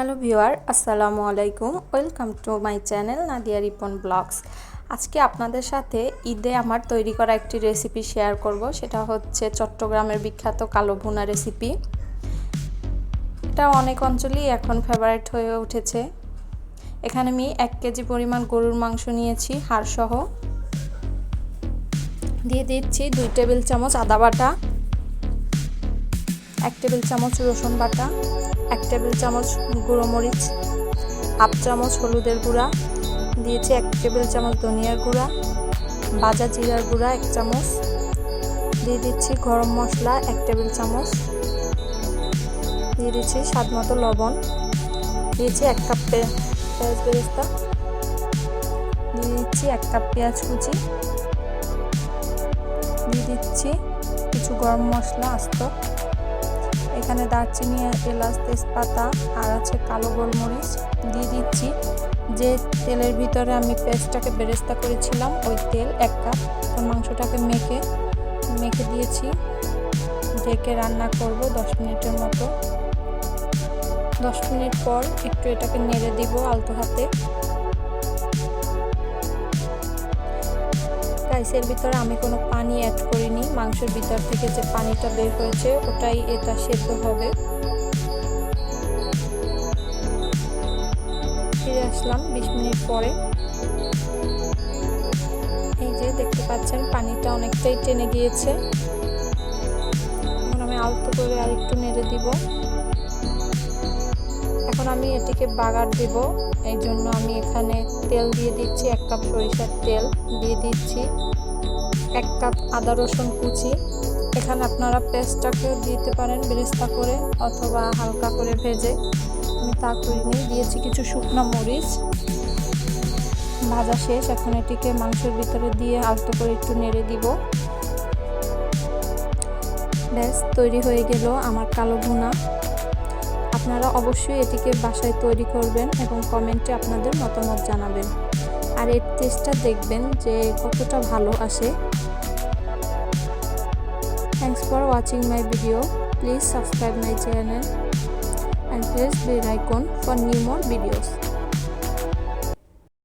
Hello viewer, আসসালামু আলাইকুম। Welcome to my channel Nadia Ripon blogs. আজকে আপনাদের সাথে ঈদে আমার তৈরি করা একটি রেসিপি শেয়ার করব। সেটা হচ্ছে চট্টগ্রামের বিখ্যাত কালো ভুনা রেসিপি। এটা অনেক অঞ্চলেই এখন ফেভারিট হয়ে উঠেছে। এখানে আমি 1 কেজি পরিমাণ গরুর মাংস নিয়েছি হাড়সহ। দিয়ে দিচ্ছি 2 টেবিল চামচ আদা বাটা, 1 টেবিল চামচ রসুন বাটা, 1 টেবিল চামচ গুঁড়ো মরিচ, হাফ চামচ হলুদের গুঁড়া, দিয়েছি 1 টেবিল চামচ ধনিয়ার গুঁড়া, ভাজা জিরার গুঁড়া 1 চামচ, দিয়ে দিচ্ছি গরম মশলা 1 টেবিল চামচ, দিয়ে দিচ্ছি স্বাদ মতো লবণ, দিয়েছি 1 কাপ পেঁয়াজ বেরেস্তা, দিয়ে দিচ্ছি 1 কাপ পেঁয়াজ কুচি, দিয়ে দিচ্ছি কিছু গরম মশলা আস্ত, এখানে দারচিনি, এলাচ, তেজপাতা আর আছে কালো গোলমরিচ। দিয়ে দিচ্ছি যে তেলের ভিতরে আমি পেস্টটাকে বেরেস্তা করেছিলাম, ওই তেল 1 কাপ। মাংসটাকে মেখে দিয়েছি। ঢেকে রান্না করব 10 মিনিটের মতো। 10 মিনিট পর একটু এটাকে নেড়ে দিব আলতো হাতে। রাইসের ভিতরে আমি কোনো পানি অ্যাড করিনি, মাংসের ভিতর থেকে যে পানিটা বের হয়েছে ওটাই এটা সেদ্ধ হবে। ফিরে আসলাম 20 মিনিট পরে। এই যে দেখতে পাচ্ছেন পানিটা অনেকটাই টেনে গিয়েছে। এখন আমি আলতো করে আর একটু নেড়ে দিব। এখন আমি এটিকে বাগার দেব, এই জন্য আমি এখানে তেল দিয়ে দিচ্ছি। 1 কাপ সরিষার তেল দিয়ে দিচ্ছি, 1 কাপ আদা রসুন কুচি। এখানে আপনারা পেস্টটাকেও দিতে পারেন বেরেস্তা করে অথবা হালকা করে ভেজে, আমি তা করিনি। দিয়েছি কিছু শুকনো মরিচ। ভাজা শেষ, এখন এটিকে মাংসের ভিতরে দিয়ে আলতো করে একটু নেড়ে দিব। ব্যাস তৈরি হয়ে গেল আমার কালো ভুনা। আপনারা অবশ্যই এটিকে বাসায় তৈরি করবেন এবং কমেন্টে আপনাদের মতামত জানাবেন, আর এর টেস্টটা দেখবেন যে কতটা ভালো আসে। Thanks for watching my video. Please subscribe my channel and press bell icon for new more videos.